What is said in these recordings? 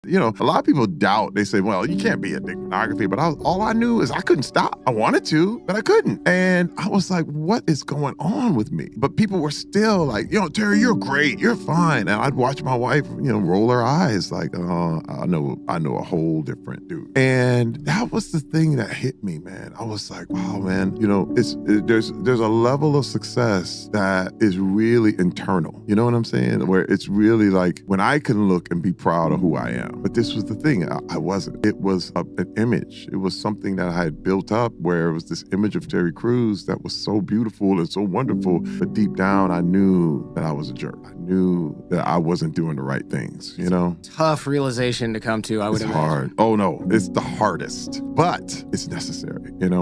a lot of people doubt. They say, well, you can't be addicted to pornography. But all I knew is I couldn't stop. I wanted to, but I couldn't. And I was like, what is going on with me? But people were still like, Terry, you're great. You're fine. And I'd watch my wife, roll her eyes like, oh, I know a whole different dude. And that was the thing that hit me, man. I was like, wow, man, there's a level of success that is really internal. You know what I'm saying? Where it's really like when I can look and be proud of who I am. But this was the thing. I wasn't. It was an image. It was something that I had built up where it was this image of Terry Crews that was so beautiful and so wonderful. But deep down, I knew that I was a jerk. I knew that I wasn't doing the right things, Tough realization to come to, I would imagine. It's hard. Oh, no. It's the hardest. But it's necessary, and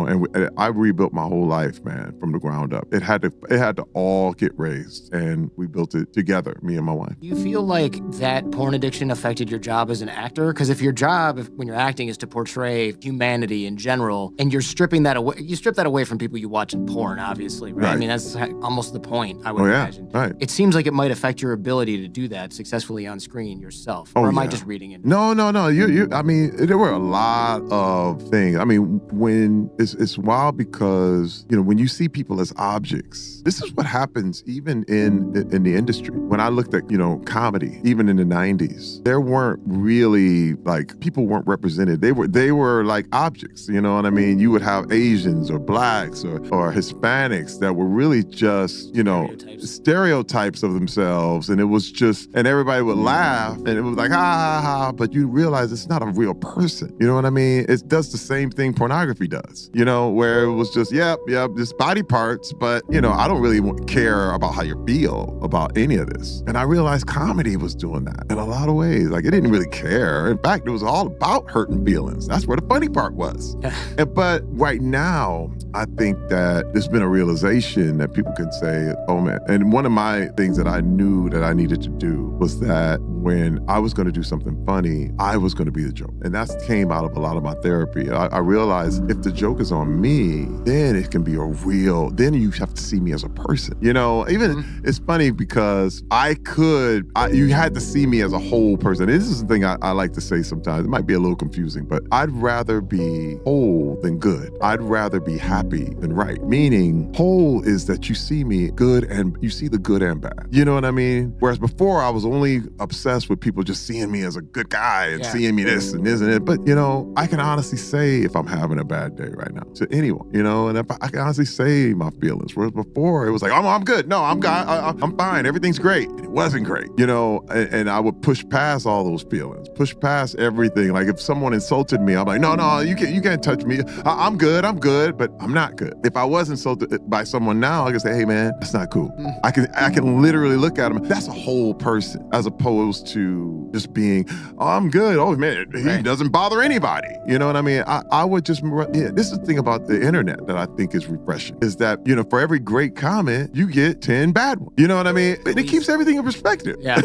I rebuilt my whole life, man, from the ground up. It had to all get raised, and we built it together, me and my wife. Do you feel like that porn addiction affected your job as an actor? Because if your job, when you're acting, is to portray humanity in general, and you're stripping that away, you strip that away from people you watch in porn, obviously, right? I mean, that's almost the point, I would imagine. Right. It seems like it might affect your ability to do that successfully on screen yourself. Or am I just reading it? No. I mean, there were a lot of things. I mean, when it's wild because, when you see people as objects, this is what happens even in the industry. When I looked at, comedy, even in the 90s, there weren't really people weren't represented. They were like objects, you know what I mean? You would have Asians or blacks or Hispanics that were really just, stereotypes of themselves. And it was just, and everybody would laugh and it was like, ha, ha, ha. But you realize it's not a real person. You know what I mean? It does the same thing pornography does, where it was just, yep, just body parts. But, I don't really care about how you feel about any of this. And I realized comedy was doing that in a lot of ways. Like, it didn't really care. In fact, it was all about hurting feelings. That's where the funny part was. But right now, I think that there's been a realization that people can say, oh man. And one of my things that I knew that I needed to do was that when I was going to do something funny, I was going to be the joke. And that came out of a lot of my therapy. I realized if the joke is on me, then it can be then you have to see me as a person. It's funny because you had to see me as a whole person. This is the thing I like to say sometimes. It might be a little confusing, but I'd rather be whole than good. I'd rather be happy than right. Meaning whole is that you see me good and you see the good and bad. You know what I mean? Whereas before I was only obsessed with people just seeing me as a good guy and seeing me this and this and it. But, I can honestly say if I'm having a bad day right now to anyone, and if I can honestly say my feelings. Whereas before it was like, I'm good. No, I'm fine. Everything's great. And it wasn't great, and I would push past all those feelings, push past everything. Like if someone insulted me, I'm like, no, you can't touch me. I'm good, but I'm not good. If I was insulted by someone now, I can say, hey man, that's not cool. I can literally look at them. That's a whole person as opposed to just being, I'm good. Oh man, he doesn't bother anybody. You know what I mean? I would just, this is the thing about the internet that I think is refreshing is that, for every great comment, you get 10 bad ones. You know what I mean? And it keeps everything in perspective. Yeah.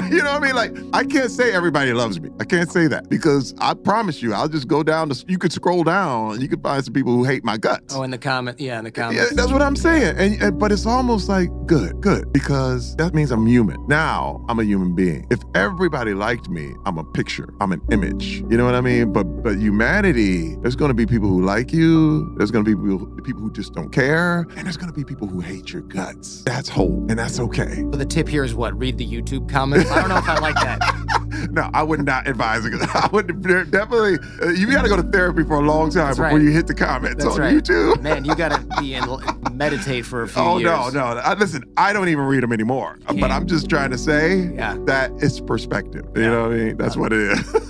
You know what I mean? Like, I can't say everybody loves me. I can't say that because I promise you, I'll just go down you could scroll down and you could find some people who hate my guts. Oh, in the comments. Yeah, that's what I'm saying. But it's almost like good, because that means I'm human. Now I'm a human being. If everybody liked me, I'm a picture. I'm an image. You know what I mean? But humanity, there's going to be people who like you. There's going to be people who just don't care. And there's going to be people who hate your guts. That's whole, and that's okay. So the tip here is what? Read the YouTube comments? I don't know if I like that. No, I would not advise it. I would definitely, you got to go to therapy for a long time before you hit the comments on YouTube. Man, you got to meditate for a few years. Oh, no. Listen, I don't even read them anymore. But I'm just trying to say that it's perspective. You know what I mean? That's what it is.